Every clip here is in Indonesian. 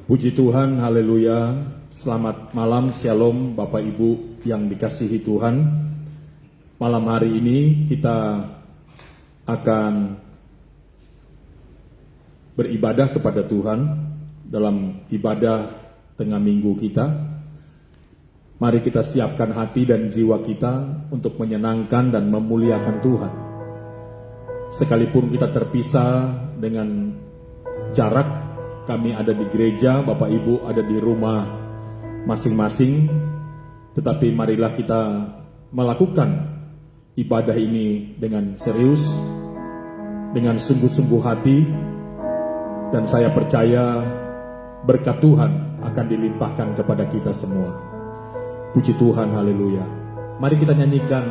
Puji Tuhan, haleluya. Selamat malam, shalom Bapak Ibu yang dikasihi Tuhan. Malam hari ini kita akan beribadah kepada Tuhan dalam ibadah tengah minggu kita. Mari kita siapkan hati dan jiwa kita untuk menyenangkan dan memuliakan Tuhan. Sekalipun kita terpisah dengan jarak, kami ada di gereja, Bapak Ibu ada di rumah masing-masing, tetapi marilah kita melakukan ibadah ini dengan serius, dengan sungguh-sungguh hati, dan saya percaya berkat Tuhan akan dilimpahkan kepada kita semua. Puji Tuhan, haleluya. Mari kita nyanyikan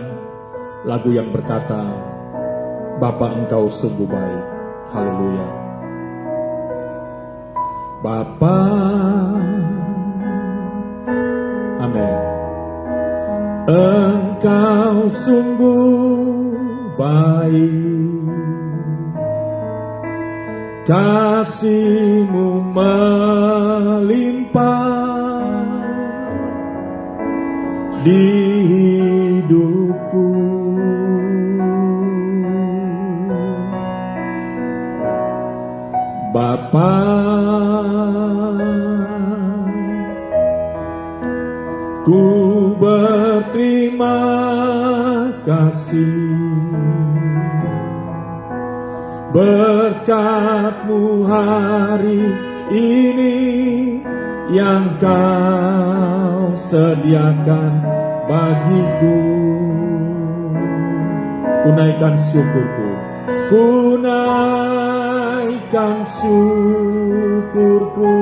lagu yang berkata, Bapa Engkau sungguh baik, haleluya. Bapa, amin. Engkau sungguh baik, kasih-Mu melimpah di hidupku. Bapa, ku berterima kasih, berkat-Mu hari ini yang Kau sediakan bagiku. Ku naikkan syukurku, ku naikkan syukurku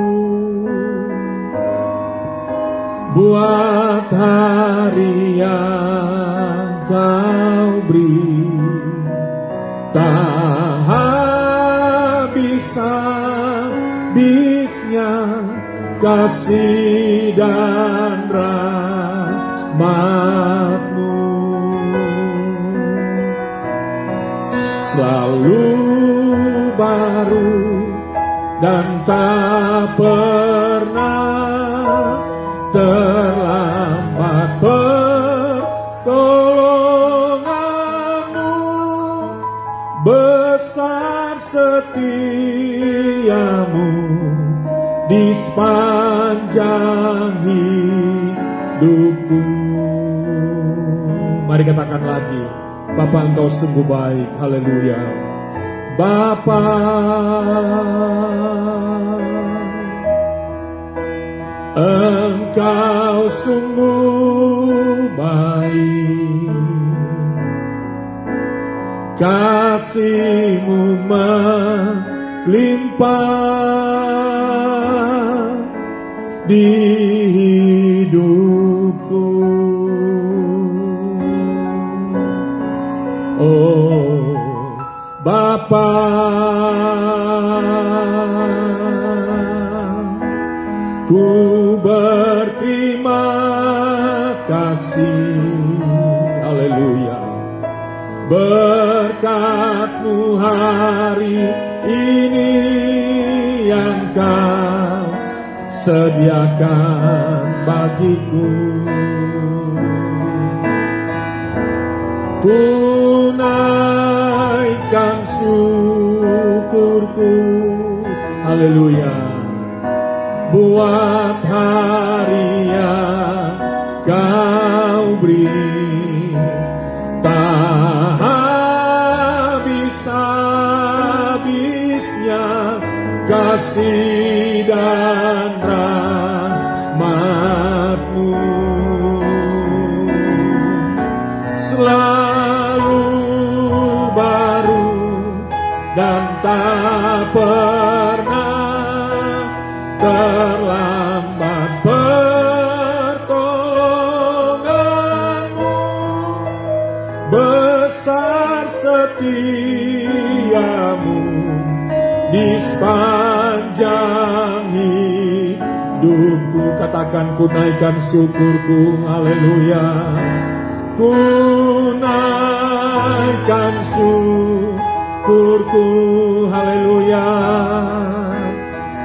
buat hari yang Kau beri, tak habis-habisnya kasih dan rahmat-Mu, selalu baru dan tak pernah terlambat. Pertolongan-Mu besar, setia-Mu di sepanjang hidupku. Mari katakan lagi, Bapa Engkau sungguh baik, haleluya. Bapa, Engkau sungguh baik, kasih-Mu melimpah di hidupku. Oh Bapa, ku berterima kasih, haleluya. Berkat-Mu hari ini yang Kau sediakan bagiku. Ku naikkan syukurku, haleluya, buat hari yang Kau beri, tak habis-habisnya kasih dan rahmat-Mu, selalu baru dan tak pernah terlambat. Pertolongan-Mu besar, setia-Mu di sepanjang hidupku. Katakan, ku naikkan syukurku, haleluya. Ku naikkan syukurku, haleluya,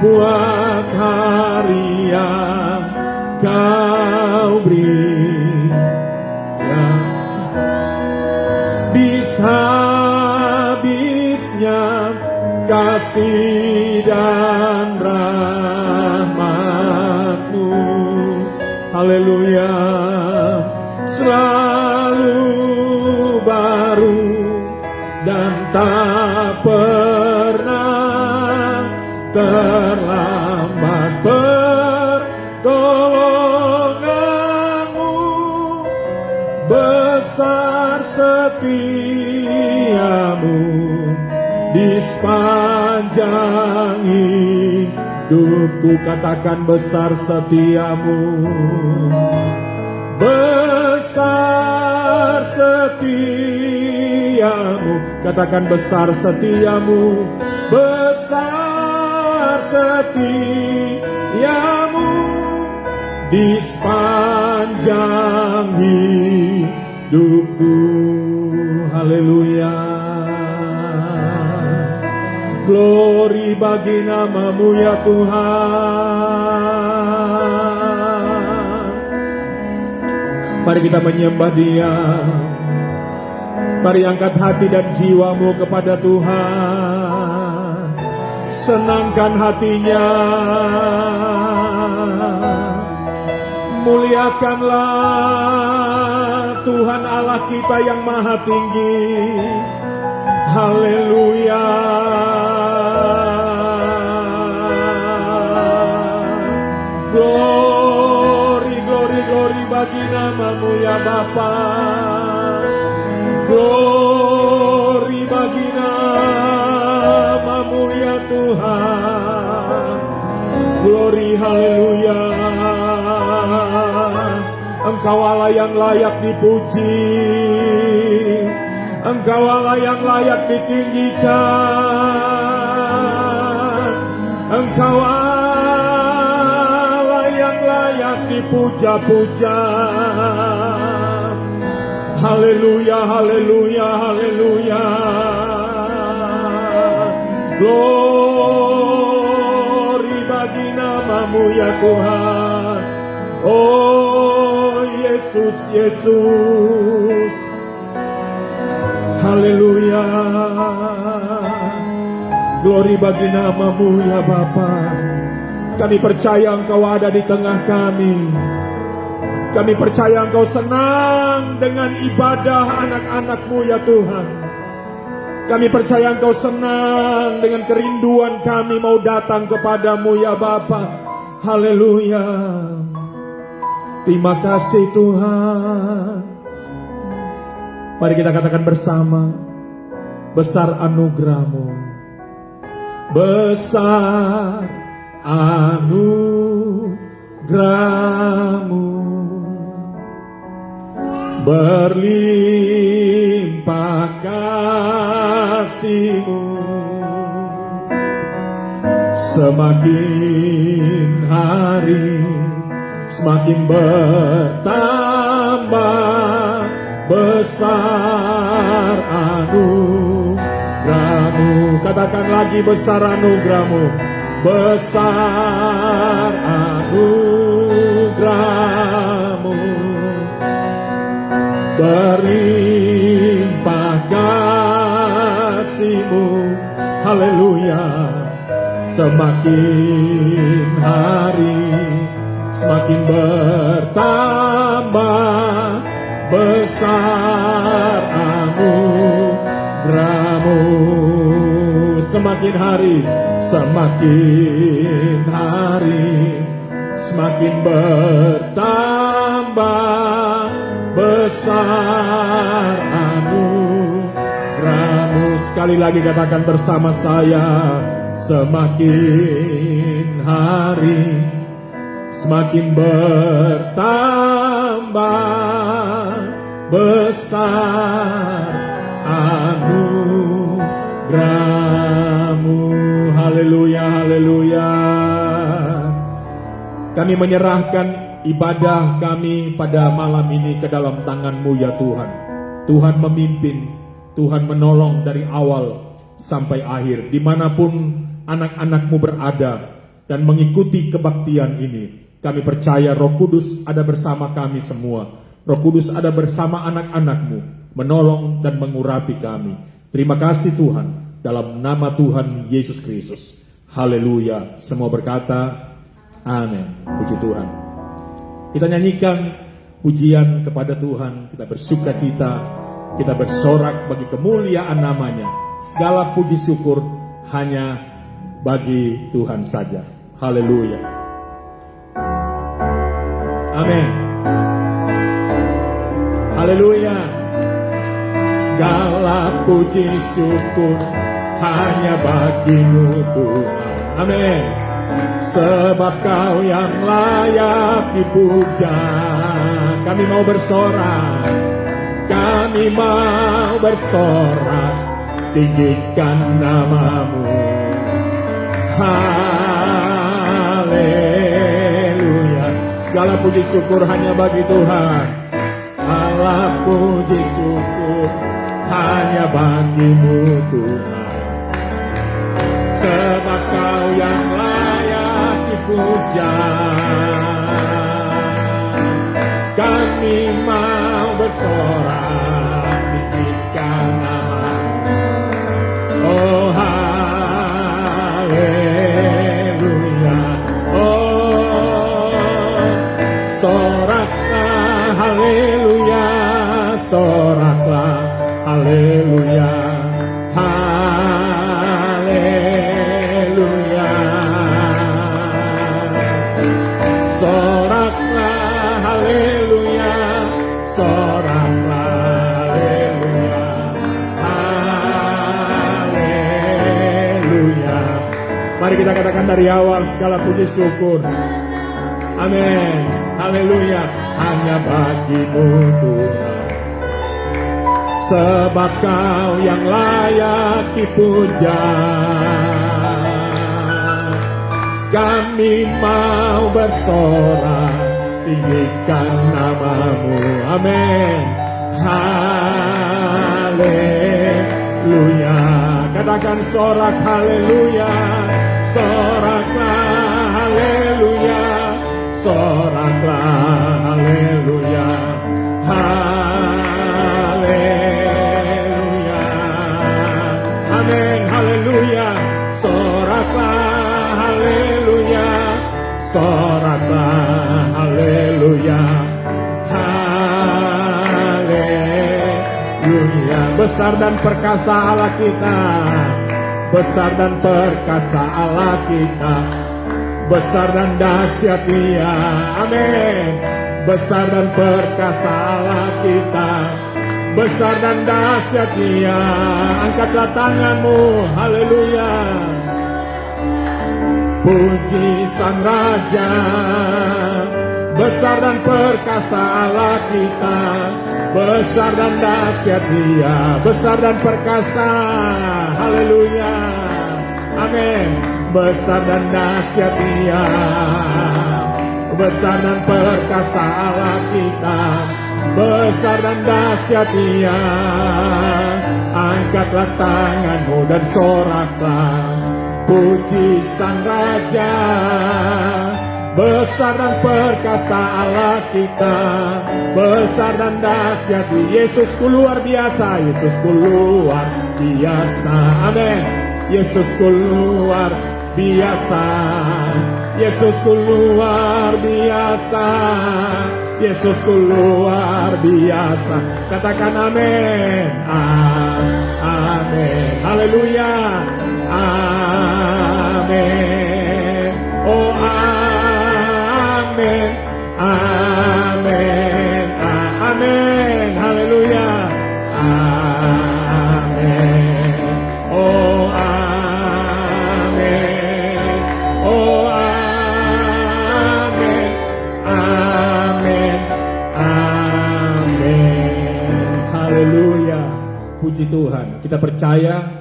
buat kasih-Nya, kasih dan rahmat-Mu. Haleluya, selalu baru dan tak pernah terlambat pertolongan-Mu. Besar setia-Mu di sepanjang hidupku. Katakan besar setia-Mu, besar setia-Mu. Katakan besar setia-Mu, besar setia-Mu di sepanjang hidupku. Haleluya, glory bagi nama-Mu ya Tuhan. Mari kita menyembah Dia. Mari angkat hati dan jiwamu kepada Tuhan. Senangkan hatinya. Muliakanlah Tuhan Allah kita yang maha tinggi. Haleluya. Glory, glory, glory bagi nama-Mu ya Bapa. Glory bagi nama-Mu ya Tuhan. Glory, haleluya. Engkau Allah yang layak dipuji, Engkau Allah yang layak ditinggikan, Engkau Allah yang layak dipuja-puja. Haleluya, haleluya, haleluya. Glory bagi nama-Mu ya Tuhan. Oh Yesus, Yesus. Haleluya. Glory bagi nama-Mu ya Bapa. Kami percaya Engkau ada di tengah kami. Kami percaya Engkau senang dengan ibadah anak-anak-Mu ya Tuhan. Kami percaya Engkau senang dengan kerinduan kami mau datang kepadamu ya Bapa. Haleluya. Terima kasih Tuhan. Mari kita katakan bersama, besar anugerah-Mu, besar anugerah-Mu, berlimpah kasih-Mu, semakin hari semakin bertambah besar anugerah-Mu. Katakan lagi, besar anugerah-Mu, besar anugerah-Mu, berlimpah kasih-Mu. Haleluya. Semakin hari semakin bertambah besar anugerah-Mu. Semakin hari semakin bertambah besar anugerah-Mu. Sekali lagi katakan bersama saya, semakin hari semakin bertambah besar anugerah-Mu. Haleluya, haleluya. Kami menyerahkan ibadah kami pada malam ini ke dalam tangan-Mu ya Tuhan. Tuhan memimpin, Tuhan menolong dari awal sampai akhir, dimanapun anak-anak-Mu berada dan mengikuti kebaktian ini. Kami percaya Roh Kudus ada bersama kami semua. Roh Kudus ada bersama anak-anak-Mu, menolong dan mengurapi kami. Terima kasih Tuhan. dalam nama Tuhan Yesus Kristus. Haleluya. Semua berkata, amin. Puji Tuhan. Kita nyanyikan pujian kepada Tuhan, kita bersuka cita, kita bersorak bagi kemuliaan namanya. Segala puji syukur hanya bagi Tuhan saja. Haleluya. Amin. Haleluya. Segala puji syukur hanya bagimu Tuhan. Amin. Sebab Kau yang layak dipuja. Kami mau bersorak, kami mau bersorak, tinggikan nama-Mu. Haleluya. Segala puji syukur hanya bagi Tuhan. Segala puji syukur hanya bagi-Mu Tuhan. Sebab Kau yang layak dipuja. Kami mau bersorak, tinggikan nama-Mu. Oh haleluya. Oh soraklah haleluya, soraklah haleluya. Haleluya. Soraklah haleluya, soraklah haleluya. Haleluya. Mari kita katakan dari awal, segala puji syukur. Amin. Haleluya. Hanya bagi-Mu Tuhan. Sebab Kau yang layak dipuja. Kami mau bersorak, tinggikan nama-Mu. Amin. Haleluya. Katakan sorak haleluya, soraklah haleluya, soraklah haleluya. Haleluya. Amin. Haleluya. Soraklah haleluya, soraklah haleluya. Haleluya. Besar dan perkasa Allah kita, besar dan perkasa Allah kita, besar dan dahsyat Dia. Amin. Besar dan perkasa Allah kita, besar dan dahsyat Dia. Angkatlah tanganmu, haleluya. Puji Sang Raja, besar dan perkasa Allah kita, besar dan dahsyat Dia, besar dan perkasa, haleluya. Amin. Besar dan dahsyat Dia, besar dan perkasa Allah kita, besar dan dahsyat Dia. Angkatlah tanganmu dan soraklah, puji Sang Raja, besar dan perkasa Allah kita, besar dan dahsyat. Yesusku luar biasa, Yesusku luar biasa. Amin. Yesusku luar biasa, Yesusku luar biasa, Yesusku luar biasa. Katakan amin. Amin. Haleluya. Amin. Oh amin. Amin. Amin. Haleluya. Amin. Oh amin. Oh amin. Amin. Amin. Haleluya. Puji Tuhan. Kita percaya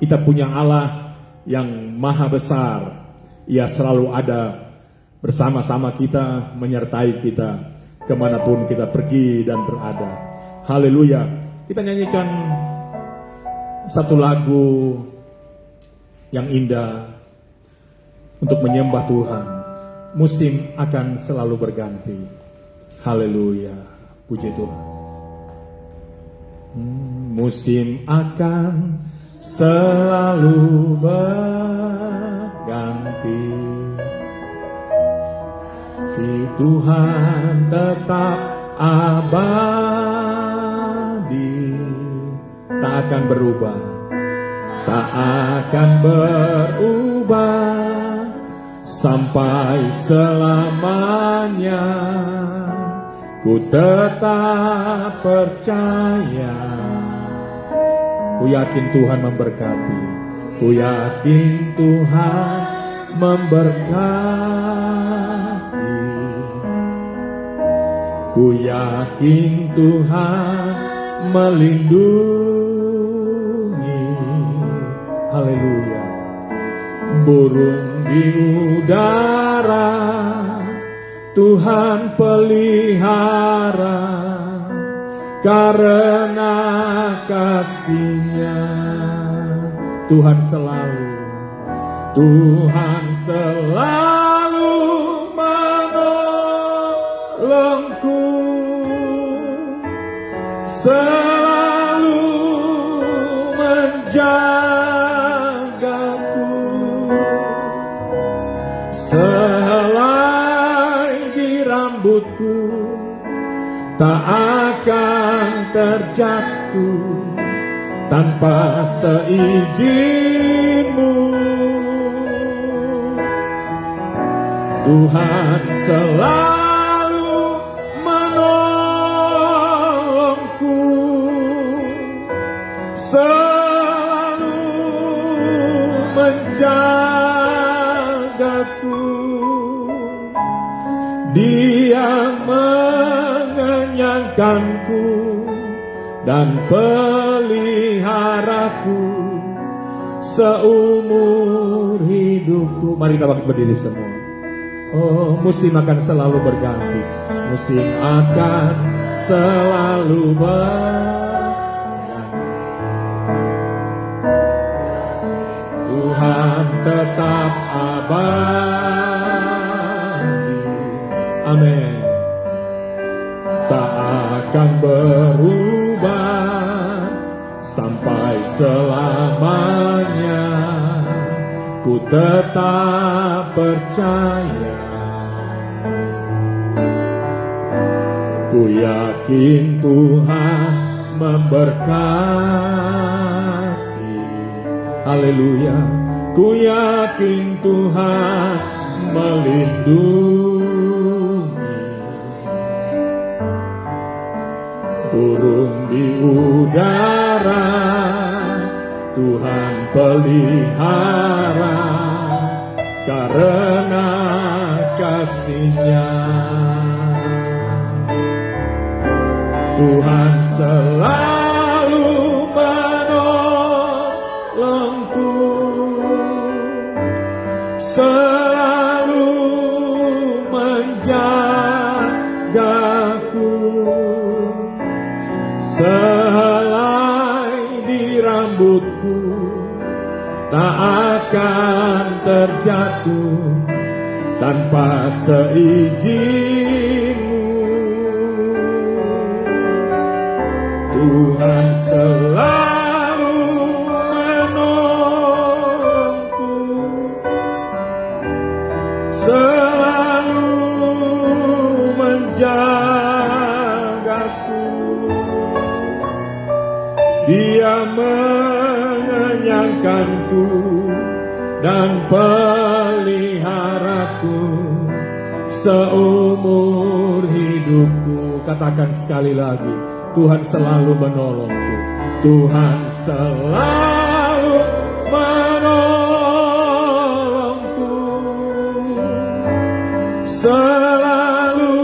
kita punya Allah yang maha besar. Ia selalu ada bersama-sama kita, menyertai kita kemanapun kita pergi dan berada. Haleluya. Kita nyanyikan satu lagu yang indah untuk menyembah Tuhan. Musim akan selalu berganti. Haleluya. Puji Tuhan. Musim akan selalu berganti. Si Tuhan tetap abadi, tak akan berubah, tak akan berubah sampai selamanya. Ku tetap percaya, ku yakin Tuhan memberkati, ku yakin Tuhan memberkati, ku yakin Tuhan melindungi. Haleluya. Burung di udara Tuhan pelihara, karena kasih-Nya. Tuhan selalu menolongku, selalu menjagaku. Sehelai di rambutku tak akan terjatuh tanpa seizin-Mu. Tuhan selalu menolongku, selalu menjagaku. Dia mengenyangkanku dan peliharaku seumur hidupku. Mari kita bangkit berdiri semua. Oh, musim akan selalu berganti, musim akan selalu berganti. Tuhan tetap abadi. Amin. Tak akan berubah sampai selamanya. Ku tetap percaya, ku yakin Tuhan memberkati. Haleluya. Ku yakin Tuhan melindungi. Burung di udara Tuhan pelihara, karena kasih-Nya. Tuhan selalu menolongku, selalu menjagaku. Sehelai di rambutku tak akan terjatuh tanpa seizin-Mu. Tuhan selalu menolongku, selalu menjagaku. Dia mengenyangkanku dan peliharaku seumur hidupku. Katakan sekali lagi, Tuhan selalu menolongku, Tuhan selalu menolongku, selalu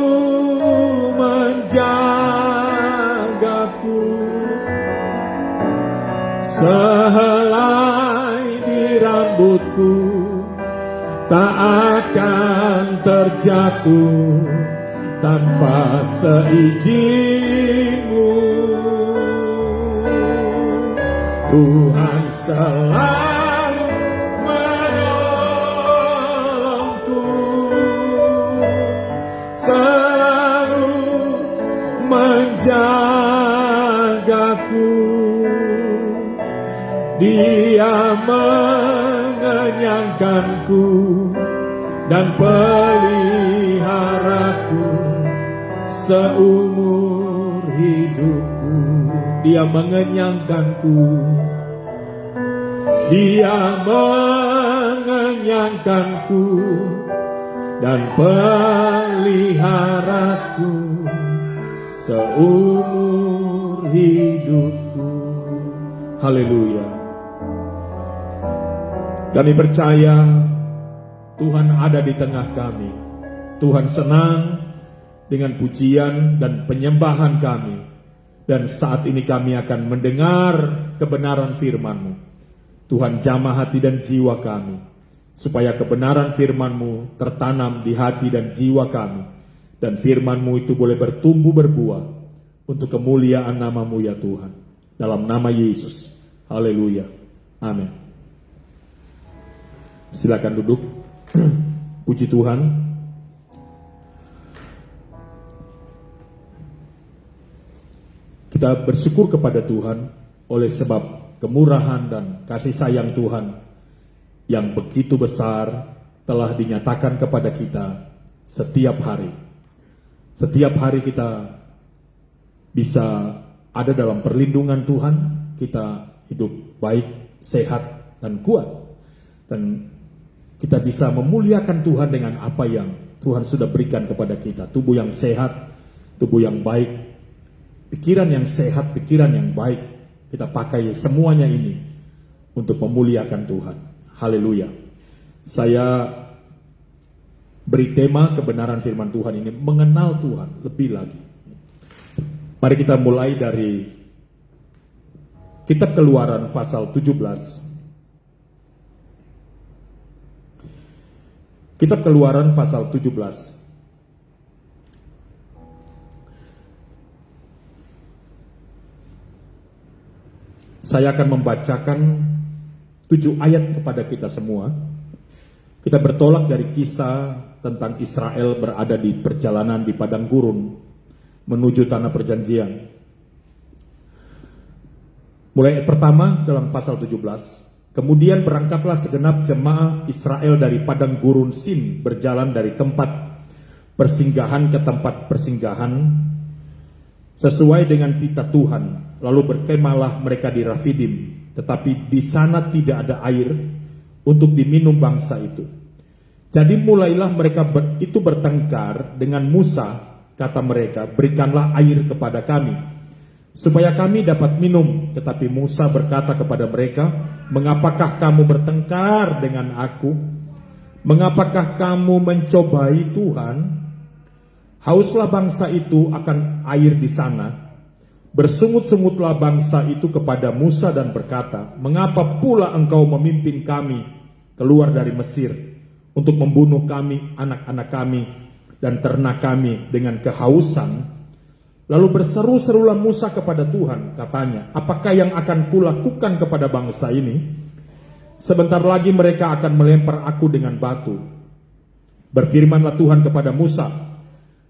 menjagaku. Sehelai di rambutku tak akan terjatuh tanpa seizin-Mu. Tuhan selalu menolongku, selalu menjagaku. Dia Dia mengenyangkanku dan peliharaku seumur hidupku. Dia mengenyangkanku, Dia mengenyangkanku dan peliharaku seumur hidupku. Haleluya. Kami percaya Tuhan ada di tengah kami. Tuhan senang dengan pujian dan penyembahan kami. Dan saat ini kami akan mendengar kebenaran firman-Mu. Tuhan jamah hati dan jiwa kami, supaya kebenaran firman-Mu tertanam di hati dan jiwa kami. Dan firman-Mu itu boleh bertumbuh berbuah untuk kemuliaan nama-Mu ya Tuhan. Dalam nama Yesus. Haleluya. Amin. Silakan duduk. Puji Tuhan. Kita bersyukur kepada Tuhan oleh sebab kemurahan dan kasih sayang Tuhan yang begitu besar telah dinyatakan kepada kita setiap hari. Setiap hari kita bisa ada dalam perlindungan Tuhan, kita hidup baik, sehat, dan kuat. Dan kita bisa memuliakan Tuhan dengan apa yang Tuhan sudah berikan kepada kita. Tubuh yang sehat, tubuh yang baik, pikiran yang sehat, pikiran yang baik. Kita pakai semuanya ini untuk memuliakan Tuhan. Haleluya. Saya beri tema kebenaran firman Tuhan ini, mengenal Tuhan lebih lagi. Mari kita mulai dari Kitab Keluaran pasal 17. Kitab Keluaran pasal 17. Saya akan membacakan 7 ayat kepada kita semua. Kita bertolak dari kisah tentang Israel berada di perjalanan di padang gurun menuju tanah perjanjian. Mulai ayat pertama dalam pasal 17. Kemudian berangkatlah segenap jemaah Israel dari padang gurun Sin, berjalan dari tempat persinggahan ke tempat persinggahan sesuai dengan titah Tuhan. Lalu berkemahlah mereka di Rafidim, tetapi di sana tidak ada air untuk diminum bangsa itu. Jadi mulailah mereka itu bertengkar dengan Musa, kata mereka, berikanlah air kepada kami, supaya kami dapat minum. Tetapi Musa berkata kepada mereka, mengapakah kamu bertengkar dengan aku? Mengapakah kamu mencobai Tuhan? Hauslah bangsa itu akan air di sana. Bersungut-sungutlah bangsa itu kepada Musa dan berkata, mengapa pula engkau memimpin kami keluar dari Mesir untuk membunuh kami, anak-anak kami, dan ternak kami dengan kehausan? Lalu berseru-serulah Musa kepada Tuhan, katanya, apakah yang akan kulakukan kepada bangsa ini? Sebentar lagi mereka akan melempar aku dengan batu. Berfirmanlah Tuhan kepada Musa,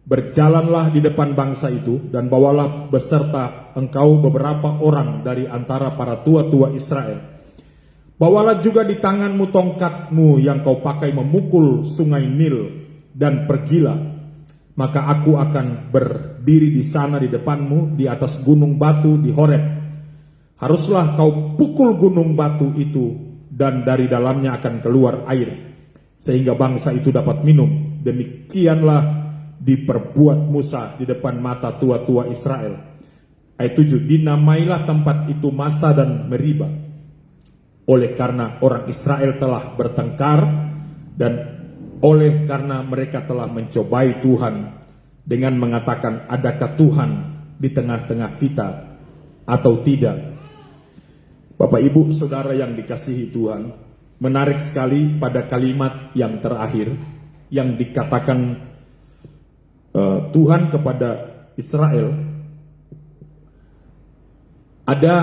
berjalanlah di depan bangsa itu dan bawalah beserta engkau beberapa orang dari antara para tua-tua Israel. Bawalah juga di tanganmu tongkatmu yang kau pakai memukul sungai Nil, dan pergilah. Maka aku akan berdiri di sana di depanmu di atas gunung batu di Horeb. Haruslah kau pukul gunung batu itu dan dari dalamnya akan keluar air, sehingga bangsa itu dapat minum. Demikianlah diperbuat Musa di depan mata tua-tua Israel. Ayat 7, dinamailah tempat itu Masa dan Meriba, oleh karena orang Israel telah bertengkar dan oleh karena mereka telah mencobai Tuhan dengan mengatakan, adakah Tuhan di tengah-tengah kita atau tidak? Bapak Ibu Saudara yang dikasihi Tuhan, menarik sekali pada kalimat yang terakhir yang dikatakan Tuhan kepada Israel. Ada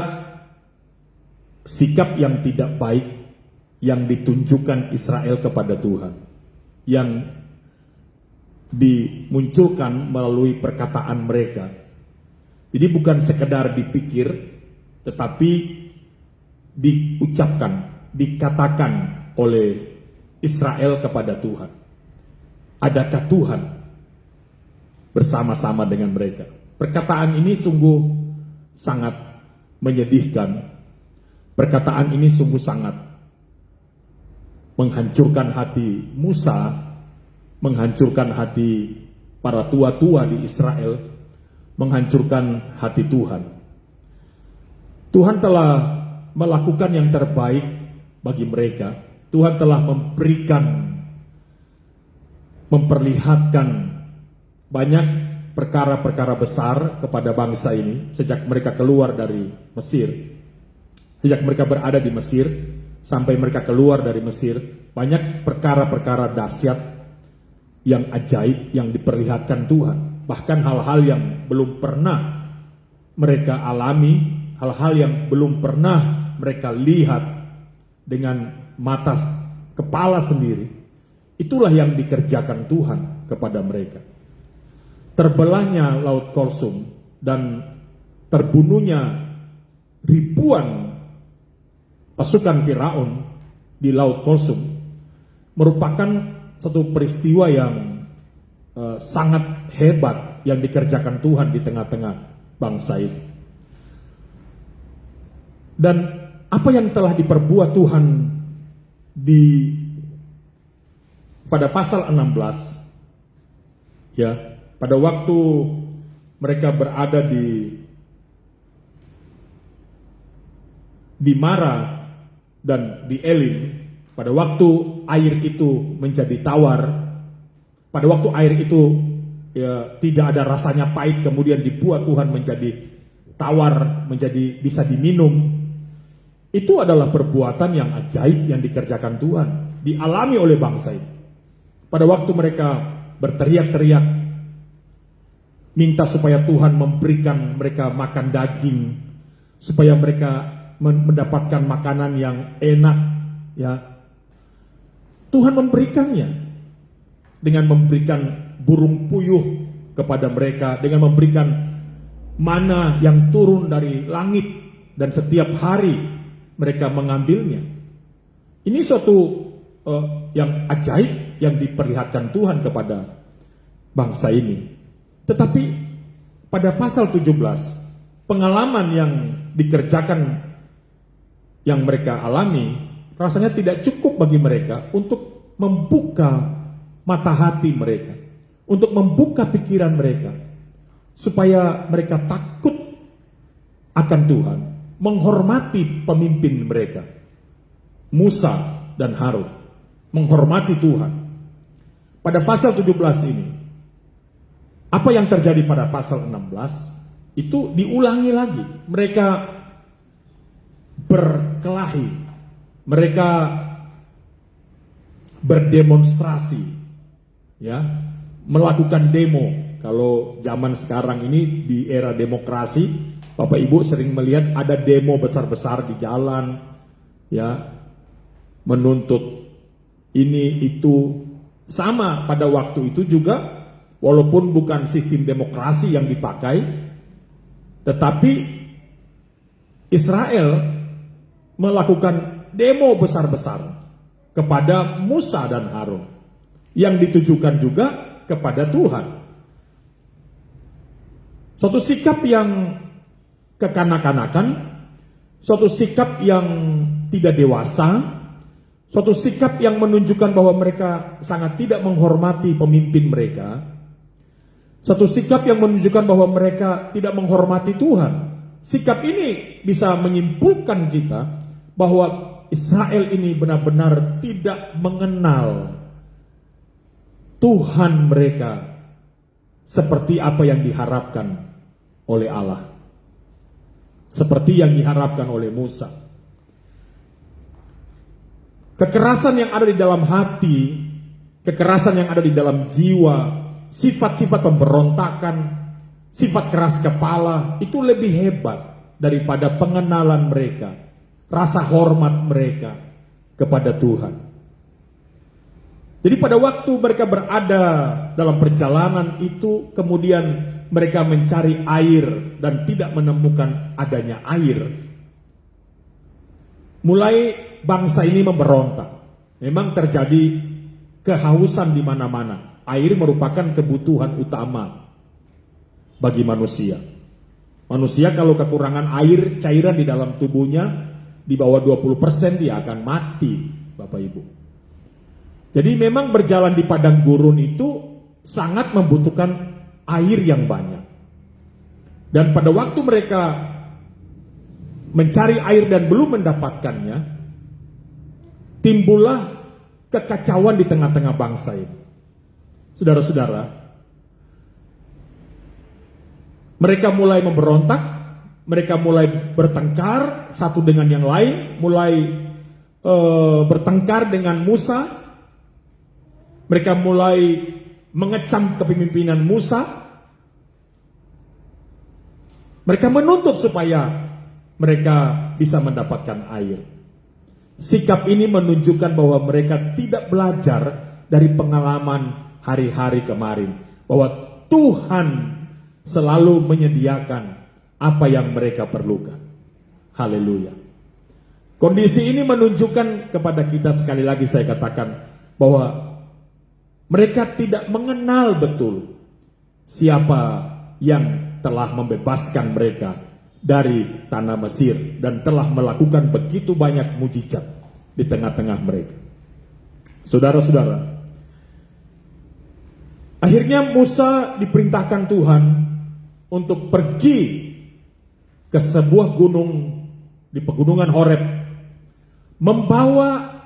sikap yang tidak baik yang ditunjukkan Israel kepada Tuhan, yang dimunculkan melalui perkataan mereka. Jadi bukan sekedar dipikir, tetapi dikatakan oleh Israel kepada Tuhan. Adakah Tuhan bersama-sama dengan mereka? Perkataan ini sungguh sangat menyedihkan. Perkataan ini sungguh sangat menghancurkan hati Musa, menghancurkan hati para tua-tua di Israel, menghancurkan hati Tuhan. Tuhan telah melakukan yang terbaik bagi mereka. Tuhan telah memperlihatkan banyak perkara-perkara besar kepada bangsa ini sejak mereka keluar dari Mesir. Sejak mereka berada di Mesir sampai mereka keluar dari Mesir, banyak perkara-perkara dahsyat yang ajaib yang diperlihatkan Tuhan. Bahkan hal-hal yang belum pernah mereka alami, hal-hal yang belum pernah mereka lihat dengan mata kepala sendiri. Itulah yang dikerjakan Tuhan kepada mereka. Terbelahnya Laut Kulsum dan terbunuhnya ribuan pasukan Firaun di Laut Kulsum merupakan satu peristiwa yang sangat hebat yang dikerjakan Tuhan di tengah-tengah bangsa ini. Dan apa yang telah diperbuat Tuhan pada pasal 16, ya, pada waktu mereka berada di Mara dan di Elim, pada waktu air itu menjadi tawar, pada waktu air itu ya, tidak ada rasanya pahit, kemudian dibuat Tuhan menjadi tawar, menjadi bisa diminum. Itu adalah perbuatan yang ajaib yang dikerjakan Tuhan, dialami oleh bangsa ini. Pada waktu mereka berteriak-teriak, minta supaya Tuhan memberikan mereka makan daging, supaya mereka mendapatkan makanan yang enak, ya. Tuhan memberikannya dengan memberikan burung puyuh kepada mereka, dengan memberikan mana yang turun dari langit dan setiap hari mereka mengambilnya. Ini suatu yang ajaib yang diperlihatkan Tuhan kepada bangsa ini. Tetapi pada pasal 17, pengalaman yang dikerjakan yang mereka alami rasanya tidak cukup bagi mereka untuk membuka mata hati mereka, untuk membuka pikiran mereka, supaya mereka takut akan Tuhan, menghormati pemimpin mereka, Musa dan Harun, menghormati Tuhan. Pada pasal 17 ini, apa yang terjadi pada pasal 16 itu diulangi lagi. Mereka berkelahi, mereka berdemonstrasi, ya, melakukan demo. Kalau zaman sekarang ini di era demokrasi, Bapak Ibu sering melihat ada demo besar-besar di jalan, ya, menuntut ini itu. Sama pada waktu itu juga, walaupun bukan sistem demokrasi yang dipakai, tetapi Israel melakukan demo besar-besar kepada Musa dan Harun yang ditujukan juga kepada Tuhan. Suatu sikap yang kekanak-kanakan, suatu sikap yang tidak dewasa, suatu sikap yang menunjukkan bahwa mereka sangat tidak menghormati pemimpin mereka, suatu sikap yang menunjukkan bahwa mereka tidak menghormati Tuhan. Sikap ini bisa menyimpulkan kita bahwa Israel ini benar-benar tidak mengenal Tuhan mereka seperti apa yang diharapkan oleh Allah, seperti yang diharapkan oleh Musa. Kekerasan yang ada di dalam hati, kekerasan yang ada di dalam jiwa, sifat-sifat pemberontakan, sifat keras kepala, itu lebih hebat daripada pengenalan mereka, rasa hormat mereka kepada Tuhan. Jadi pada waktu mereka berada dalam perjalanan itu, kemudian mereka mencari air dan tidak menemukan adanya air. mulai bangsa ini memberontak. Memang terjadi kehausan di mana-mana. Air merupakan kebutuhan utama bagi manusia. Manusia kalau kekurangan air, cairan di dalam tubuhnya di bawah 20%, dia akan mati, Bapak Ibu. Jadi memang berjalan di padang gurun itu sangat membutuhkan air yang banyak. Dan pada waktu mereka mencari air dan belum mendapatkannya, timbullah kekacauan di tengah-tengah bangsa ini. Saudara-saudara, mereka mulai memberontak, mereka mulai bertengkar satu dengan yang lain, mulai bertengkar dengan Musa, mereka mulai mengecam kepemimpinan Musa, mereka menuntut supaya mereka bisa mendapatkan air. Sikap ini menunjukkan bahwa mereka tidak belajar dari pengalaman hari-hari kemarin, bahwa Tuhan selalu menyediakan apa yang mereka perlukan. Haleluya. Kondisi ini menunjukkan kepada kita, sekali lagi saya katakan, bahwa mereka tidak mengenal betul siapa yang telah membebaskan mereka dari tanah Mesir dan telah melakukan begitu banyak mujizat di tengah-tengah mereka. Saudara-saudara, akhirnya Musa diperintahkan Tuhan untuk pergi ke sebuah gunung di pegunungan Horeb, membawa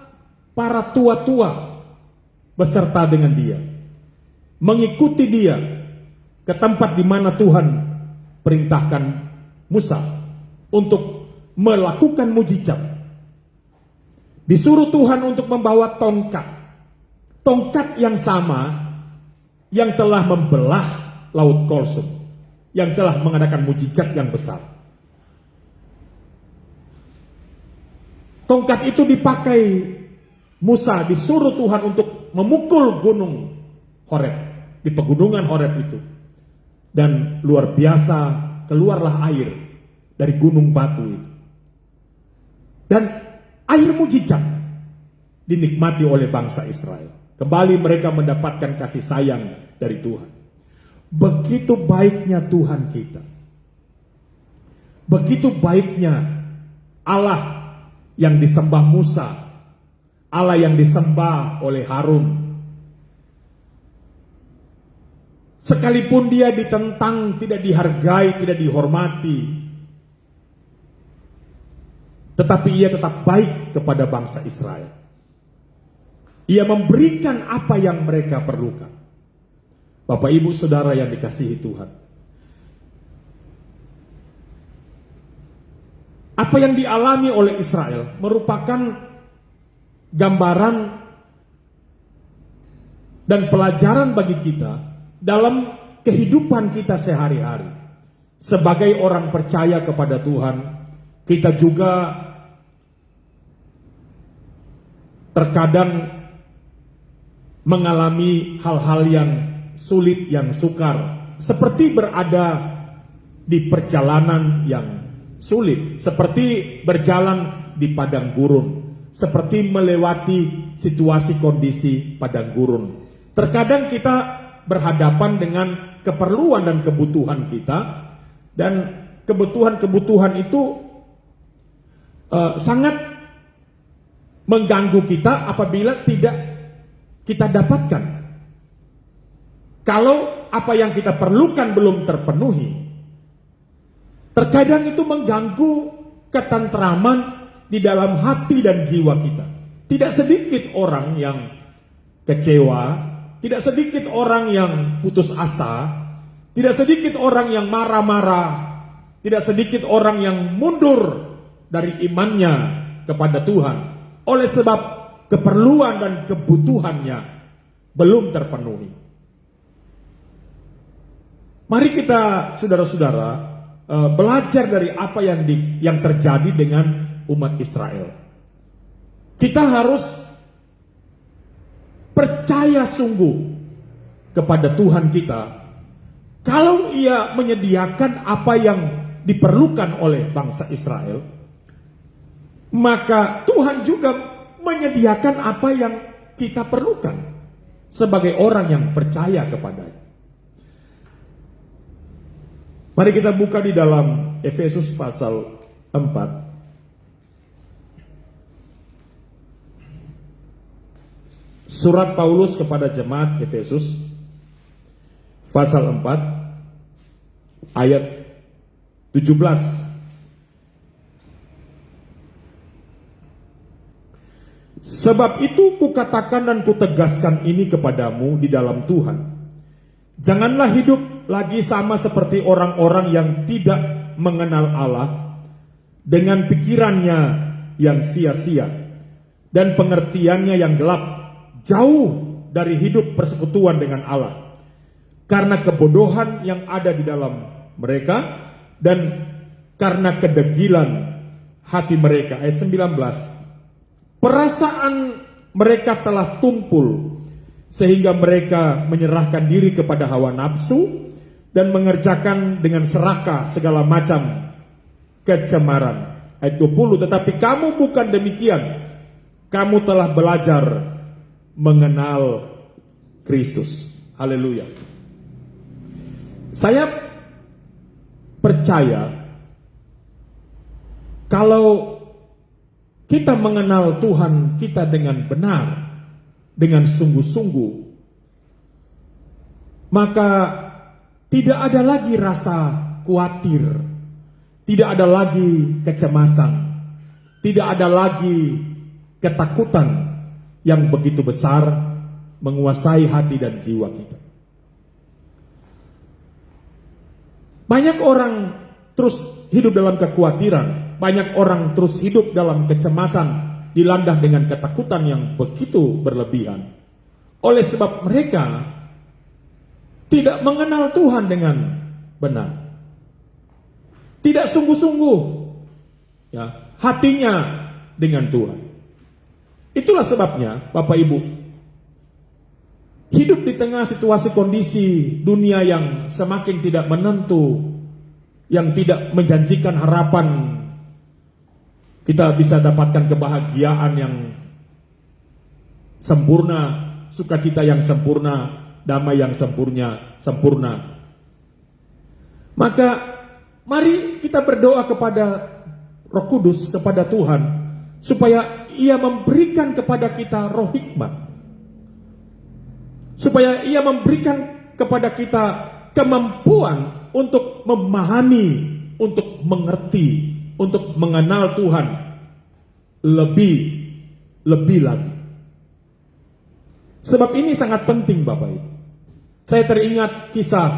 para tua-tua beserta dengan dia, mengikuti dia ke tempat di mana Tuhan perintahkan Musa untuk melakukan mujizat. Disuruh Tuhan untuk membawa tongkat yang sama yang telah membelah Laut Kolsum, yang telah mengadakan mujizat yang besar. Tongkat itu dipakai Musa, disuruh Tuhan untuk memukul gunung Horeb, di pegunungan Horeb itu. Dan luar biasa, keluarlah air dari gunung batu itu. Dan air mujizat dinikmati oleh bangsa Israel. Kembali mereka mendapatkan kasih sayang dari Tuhan. Begitu baiknya Tuhan kita. Begitu baiknya Allah yang disembah Musa, Allah yang disembah oleh Harun. Sekalipun dia ditentang, tidak dihargai, tidak dihormati, tetapi ia tetap baik kepada bangsa Israel. Ia memberikan apa yang mereka perlukan. Bapak, Ibu, Saudara yang dikasihi Tuhan, apa yang dialami oleh Israel merupakan gambaran dan pelajaran bagi kita dalam kehidupan kita sehari-hari. Sebagai orang percaya kepada Tuhan, kita juga terkadang mengalami hal-hal yang sulit, yang sukar, seperti berada di perjalanan yang sulit, seperti berjalan di padang gurun, seperti melewati situasi kondisi padang gurun. Terkadang kita berhadapan dengan keperluan dan kebutuhan kita, dan kebutuhan-kebutuhan itu sangat mengganggu kita apabila tidak kita dapatkan. Kalau apa yang kita perlukan belum terpenuhi, terkadang itu mengganggu ketentraman di dalam hati dan jiwa kita. Tidak sedikit orang yang kecewa, tidak sedikit orang yang putus asa, tidak sedikit orang yang marah-marah, tidak sedikit orang yang mundur dari imannya kepada Tuhan oleh sebab keperluan dan kebutuhannya belum terpenuhi. Mari kita, saudara-saudara, belajar dari apa yang terjadi dengan umat Israel. Kita harus percaya sungguh kepada Tuhan kita. Kalau Ia menyediakan apa yang diperlukan oleh bangsa Israel, maka Tuhan juga menyediakan apa yang kita perlukan sebagai orang yang percaya kepadanya. Mari kita buka di dalam Efesus pasal 4. Surat Paulus kepada jemaat Efesus pasal 4 ayat 17. Sebab itu kukatakan dan kutegaskan ini kepadamu di dalam Tuhan. Janganlah hidup lagi sama seperti orang-orang yang tidak mengenal Allah, dengan pikirannya yang sia-sia dan pengertiannya yang gelap, jauh dari hidup persekutuan dengan Allah, karena kebodohan yang ada di dalam mereka dan karena kedegilan hati mereka. Ayat 19, perasaan mereka telah tumpul sehingga mereka menyerahkan diri kepada hawa nafsu dan mengerjakan dengan serakah segala macam kecemaran. Ayat 20, tetapi kamu bukan demikian, kamu telah belajar mengenal Kristus. Haleluya. Saya percaya kalau kita mengenal Tuhan kita dengan benar, dengan sungguh-sungguh, maka tidak ada lagi rasa khawatir, tidak ada lagi kecemasan, tidak ada lagi ketakutan yang begitu besar menguasai hati dan jiwa kita. Banyak orang terus hidup dalam kekhawatiran, banyak orang terus hidup dalam kecemasan, dilanda dengan ketakutan yang begitu berlebihan. Oleh sebab mereka tidak mengenal Tuhan dengan benar, tidak sungguh-sungguh ya hatinya dengan Tuhan. Itulah sebabnya Bapak Ibu, hidup di tengah situasi kondisi dunia yang semakin tidak menentu, yang tidak menjanjikan harapan kita bisa dapatkan kebahagiaan yang sempurna, sukacita yang sempurna, damai yang sempurna. Maka mari kita berdoa kepada Roh Kudus, kepada Tuhan, supaya Ia memberikan kepada kita roh hikmat, supaya Ia memberikan kepada kita kemampuan untuk memahami, untuk mengerti, untuk mengenal Tuhan lebih lagi. Sebab ini sangat penting Bapak Ibu. Saya teringat kisah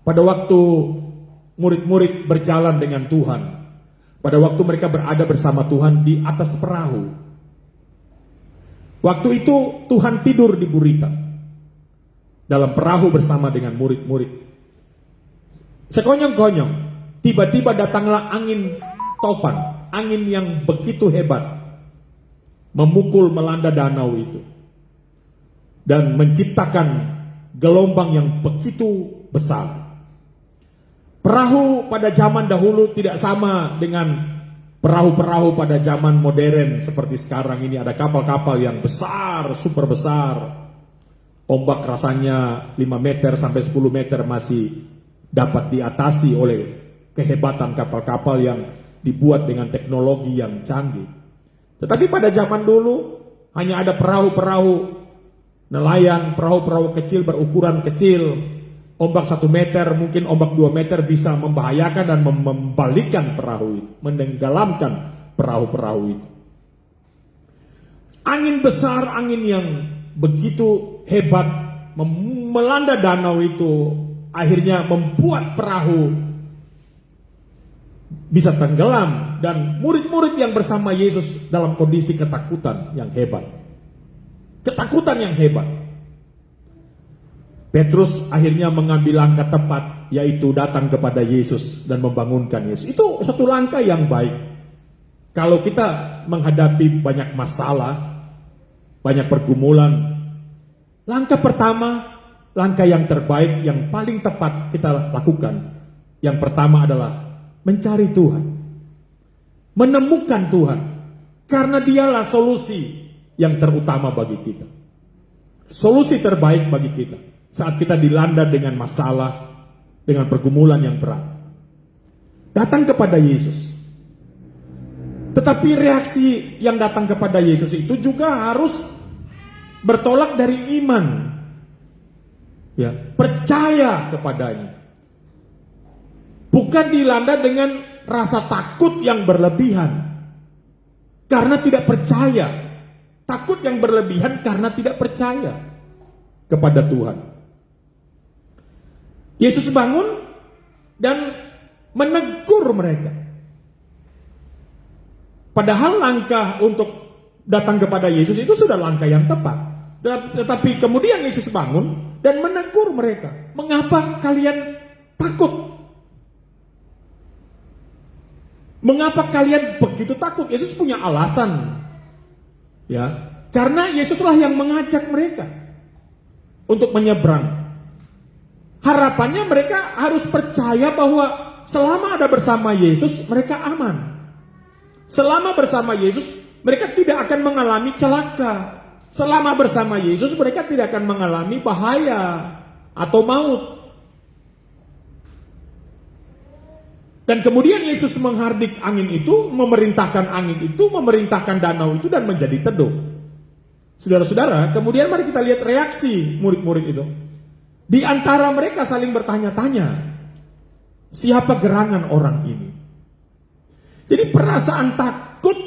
pada waktu murid-murid berjalan dengan Tuhan. Pada waktu mereka berada bersama Tuhan di atas perahu. Waktu itu Tuhan tidur di gurita dalam perahu bersama dengan murid-murid. Sekonyong-konyong, tiba-tiba datanglah angin tofan, angin yang begitu hebat, memukul melanda danau itu dan menciptakan gelombang yang begitu besar. Perahu pada zaman dahulu tidak sama dengan perahu-perahu pada zaman modern seperti sekarang ini. Ada kapal-kapal yang besar, super besar, ombak rasanya 5 meter sampai 10 meter masih dapat diatasi oleh kehebatan kapal-kapal yang dibuat dengan teknologi yang canggih. Tetapi pada zaman dulu hanya ada perahu-perahu nelayan, perahu-perahu kecil berukuran kecil, ombak 1 meter, mungkin ombak 2 meter bisa membahayakan dan membalikkan perahu itu, menenggelamkan perahu-perahu itu. Angin besar, angin yang begitu hebat melanda danau itu, akhirnya membuat perahu bisa tenggelam, dan murid-murid yang bersama Yesus dalam kondisi ketakutan yang hebat. Ketakutan yang hebat. Petrus akhirnya mengambil langkah tepat, yaitu datang kepada Yesus dan membangunkan Yesus. Itu satu langkah yang baik. Kalau kita menghadapi banyak masalah, banyak pergumulan, langkah pertama, langkah yang terbaik, yang paling tepat kita lakukan, yang pertama adalah mencari Tuhan, menemukan Tuhan, Karena dialah solusi yang terutama bagi kita. Solusi terbaik bagi kita saat kita dilanda dengan masalah, dengan pergumulan yang berat. Datang kepada Yesus. Tetapi reaksi yang datang kepada Yesus itu juga harus bertolak dari iman. Ya, percaya kepadanya. Bukan dilanda dengan rasa takut yang berlebihan. Karena tidak percaya. Takut yang berlebihan karena tidak percaya kepada Tuhan. Yesus bangun dan menegur mereka. Padahal langkah untuk datang kepada Yesus itu sudah langkah yang tepat. Tetapi kemudian Yesus bangun dan menegur mereka. Mengapa kalian takut? Mengapa kalian begitu takut? Yesus punya alasan. Ya, karena Yesuslah yang mengajak mereka untuk menyeberang. Harapannya mereka harus percaya bahwa selama ada bersama Yesus, mereka aman. Selama bersama Yesus, mereka tidak akan mengalami celaka. Selama bersama Yesus, mereka tidak akan mengalami bahaya atau maut. Dan kemudian Yesus menghardik angin itu, memerintahkan angin itu, memerintahkan danau itu dan menjadi teduh. Saudara-saudara, kemudian mari kita lihat reaksi murid-murid itu. Di antara mereka saling bertanya-tanya, siapa gerangan orang ini? Jadi perasaan takut,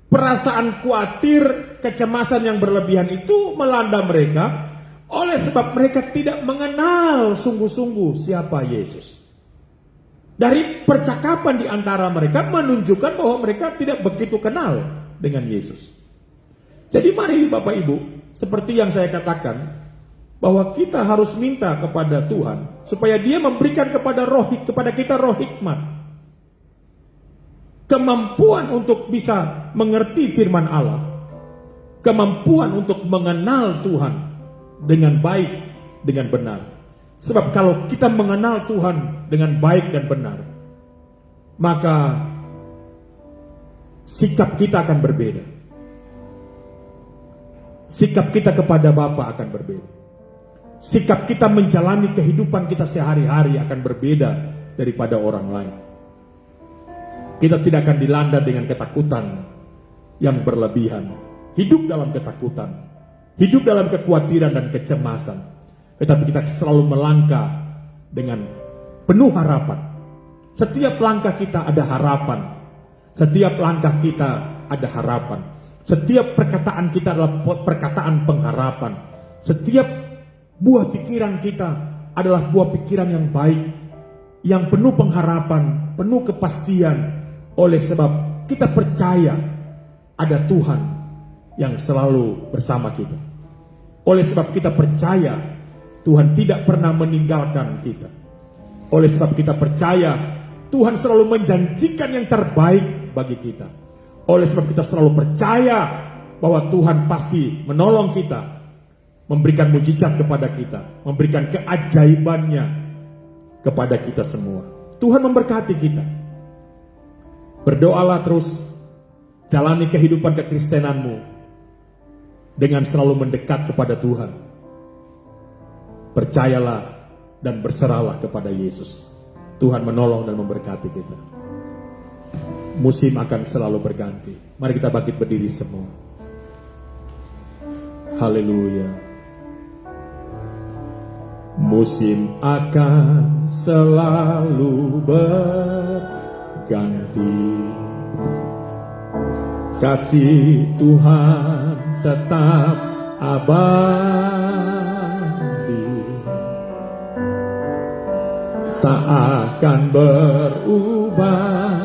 perasaan khawatir, kecemasan yang berlebihan itu melanda mereka oleh sebab mereka tidak mengenal sungguh-sungguh siapa Yesus. Dari percakapan di antara mereka menunjukkan bahwa mereka tidak begitu kenal dengan Yesus. Jadi mari Bapak Ibu, seperti yang saya katakan, bahwa kita harus minta kepada Tuhan supaya Dia memberikan kepada kita roh hikmat, kemampuan untuk bisa mengerti firman Allah, kemampuan untuk mengenal Tuhan dengan baik, dengan benar. Sebab kalau kita mengenal Tuhan dengan baik dan benar, maka sikap kita akan berbeda. Sikap kita kepada Bapa akan berbeda. Sikap kita menjalani kehidupan kita sehari-hari akan berbeda daripada orang lain. Kita tidak akan dilanda dengan ketakutan yang berlebihan. Hidup dalam ketakutan, hidup dalam kekhawatiran dan kecemasan. Tetapi kita selalu melangkah dengan penuh harapan. Setiap langkah kita ada harapan. Setiap langkah kita ada harapan. Setiap perkataan kita adalah perkataan pengharapan. Setiap buah pikiran kita adalah buah pikiran yang baik, yang penuh pengharapan, penuh kepastian. Oleh sebab kita percaya ada Tuhan yang selalu bersama kita. Oleh sebab kita percaya Tuhan tidak pernah meninggalkan kita. Oleh sebab kita percaya Tuhan selalu menjanjikan yang terbaik bagi kita. Oleh sebab kita selalu percaya bahwa Tuhan pasti menolong kita, memberikan mujizat kepada kita, memberikan keajaibannya kepada kita semua. Tuhan memberkati kita. Berdoalah terus, jalani kehidupan kekristenanmu dengan selalu mendekat kepada Tuhan. Percayalah dan berserahlah kepada Yesus. Tuhan menolong dan memberkati kita. Musim akan selalu berganti. Mari kita bangkit berdiri semua. Haleluya. Musim akan selalu berganti. Kasih Tuhan tetap abadi. Tak akan berubah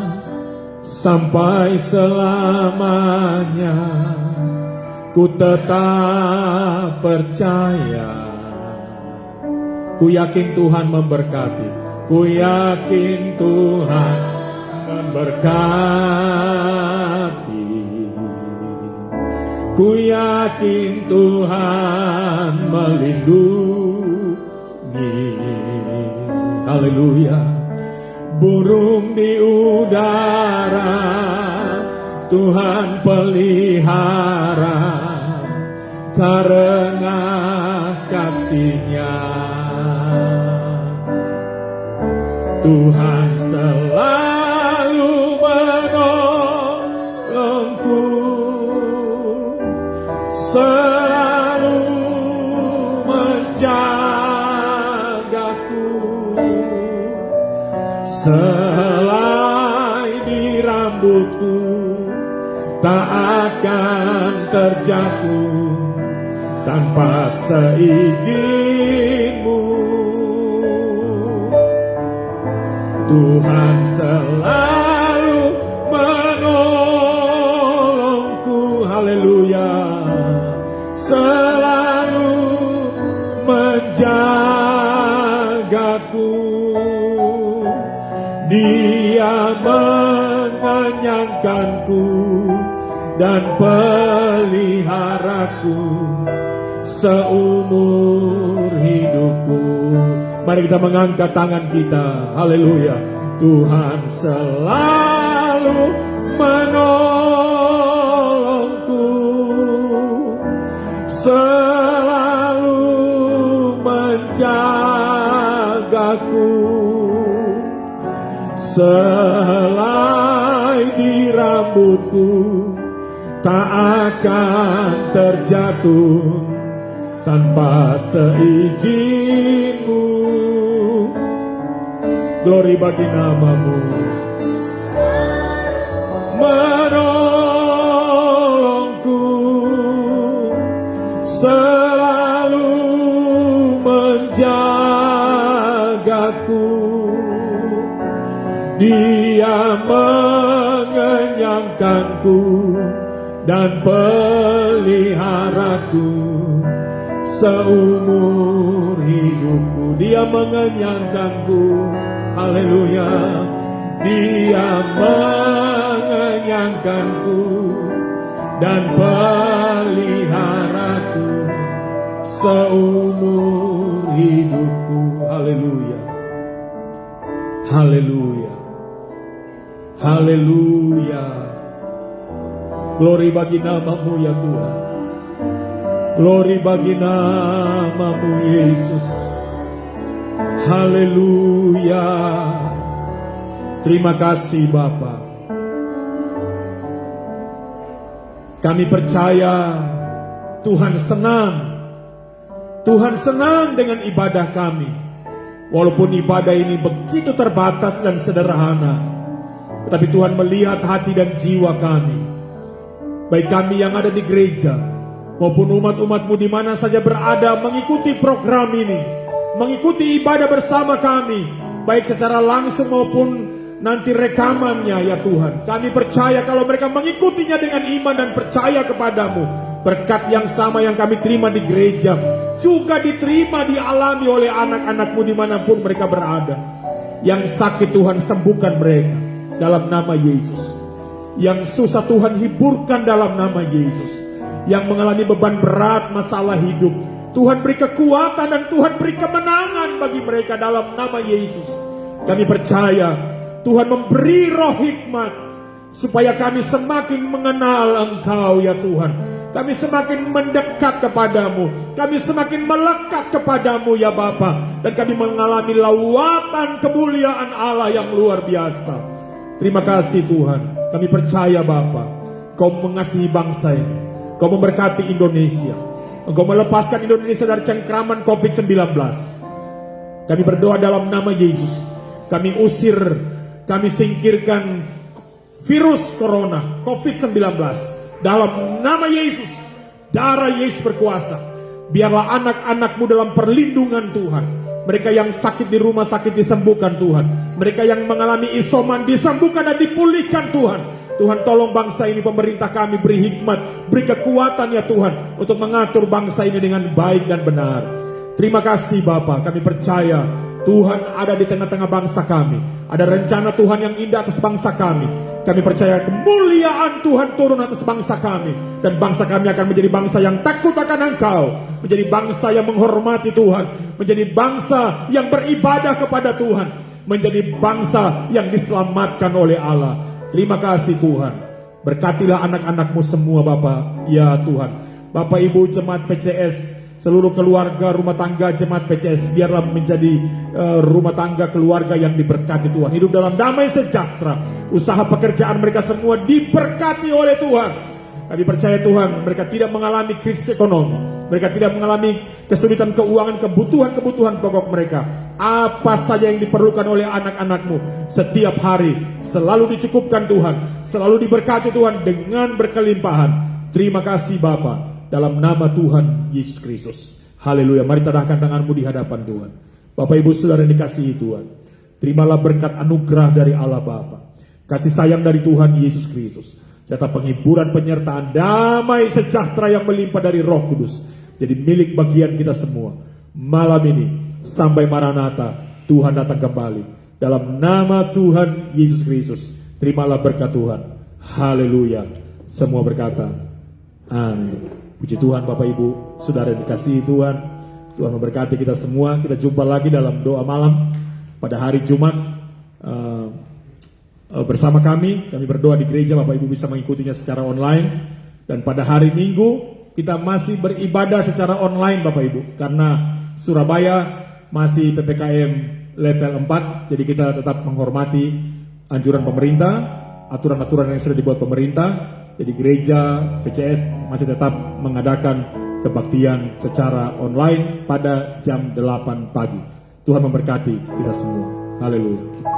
sampai selamanya. Ku tetap percaya. Ku yakin Tuhan memberkati. Ku yakin Tuhan memberkati. Ku yakin Tuhan melindungi. Haleluya. Burung di udara Tuhan pelihara karena kasih-Nya. Tuhan selalu menolongku, selalu menjagaku. Selai di rambutku tak akan terjatuh tanpa seizin-Mu. Tuhan selalu menolongku, haleluya, selalu menjagaku. Dia mengenyangkanku dan peliharaku seumur hidupku. Mari kita mengangkat tangan kita, haleluya. Tuhan selalu menolongku, selalu menjagaku. Selai di rambutku tak akan terjatuh tanpa seizin-Mu. Glory bagi nama-Mu. Menolongku, selalu menjagaku. Dia mengenyangkanku dan peliharaku seumur hidupku. Dia mengenyangkanku, haleluya. Dia mengenyangkanku dan peliharaku seumur hidupku, haleluya. Haleluya, haleluya. Glory bagi nama-Mu ya Tuhan. Glory bagi nama-Mu Yesus. Haleluya. Terima kasih Bapa. Kami percaya Tuhan senang. Tuhan senang dengan ibadah kami. Walaupun ibadah ini begitu terbatas dan sederhana, tetapi Tuhan melihat hati dan jiwa kami. Baik kami yang ada di gereja maupun umat-umat-Mu di mana saja berada mengikuti program ini, mengikuti ibadah bersama kami, baik secara langsung maupun nanti rekamannya ya Tuhan. Kami percaya kalau mereka mengikutinya dengan iman dan percaya kepadamu, berkat yang sama yang kami terima di gereja juga diterima, dialami oleh anak-anak-Mu dimanapun mereka berada. Yang sakit Tuhan sembuhkan mereka dalam nama Yesus. Yang susah Tuhan hiburkan dalam nama Yesus. Yang mengalami beban berat masalah hidup, Tuhan beri kekuatan dan Tuhan beri kemenangan bagi mereka dalam nama Yesus. Kami percaya Tuhan memberi roh hikmat supaya kami semakin mengenal Engkau ya Tuhan. Kami semakin mendekat kepadamu, kami semakin melekat kepadamu ya Bapa, dan kami mengalami lawatan kemuliaan Allah yang luar biasa. Terima kasih Tuhan. Kami percaya Bapa, Kau mengasihi bangsa ini, Kau memberkati Indonesia, Engkau melepaskan Indonesia dari cengkraman COVID-19. Kami berdoa dalam nama Yesus. Kami usir, kami singkirkan virus corona COVID-19 dalam nama Yesus. Darah Yesus berkuasa. Biarlah anak-anak-Mu dalam perlindungan Tuhan. Mereka yang sakit di rumah sakit disembuhkan Tuhan. Mereka yang mengalami isoman disembuhkan dan dipulihkan Tuhan. Tuhan tolong bangsa ini, pemerintah kami beri hikmat, beri kekuatan ya Tuhan, untuk mengatur bangsa ini dengan baik dan benar. Terima kasih Bapa, kami percaya Tuhan ada di tengah-tengah bangsa kami. Ada rencana Tuhan yang indah atas bangsa kami. Kami percaya kemuliaan Tuhan turun atas bangsa kami. Dan bangsa kami akan menjadi bangsa yang takut akan Engkau. Menjadi bangsa yang menghormati Tuhan. Menjadi bangsa yang beribadah kepada Tuhan. Menjadi bangsa yang diselamatkan oleh Allah. Terima kasih Tuhan. Berkatilah anak-anak-Mu semua Bapa, ya Tuhan. Bapak Ibu jemaat VCS, seluruh keluarga rumah tangga jemaat VCS, biarlah menjadi rumah tangga keluarga yang diberkati Tuhan. Hidup dalam damai sejahtera. Usaha pekerjaan mereka semua diberkati oleh Tuhan. Kami percaya Tuhan, mereka tidak mengalami krisis ekonomi, mereka tidak mengalami kesulitan keuangan, kebutuhan-kebutuhan pokok mereka. Apa saja yang diperlukan oleh anak-anak-Mu setiap hari selalu dicukupkan Tuhan, selalu diberkati Tuhan dengan berkelimpahan. Terima kasih Bapa, dalam nama Tuhan Yesus Kristus. Haleluya. Mari tadahkan tanganmu di hadapan Tuhan. Bapak Ibu Saudara yang dikasihi Tuhan, terimalah berkat anugerah dari Allah Bapa, kasih sayang dari Tuhan Yesus Kristus, serta penghiburan, penyertaan, damai sejahtera yang melimpah dari Roh Kudus jadi milik bagian kita semua malam ini sampai Maranatha, Tuhan datang kembali. Dalam nama Tuhan Yesus Kristus, terimalah berkat Tuhan. Haleluya. Semua berkata amin. Puji Tuhan. Bapak Ibu Saudara yang dikasihi Tuhan, Tuhan memberkati kita semua. Kita jumpa lagi dalam doa malam pada hari Jumat bersama kami berdoa di gereja. Bapak Ibu bisa mengikutinya secara online. Dan pada hari Minggu kita masih beribadah secara online Bapak Ibu, karena Surabaya masih PPKM level 4. Jadi kita tetap menghormati anjuran pemerintah, aturan-aturan yang sudah dibuat pemerintah. Jadi gereja VCS masih tetap mengadakan kebaktian secara online pada jam 8 pagi. Tuhan memberkati kita semua. Haleluya.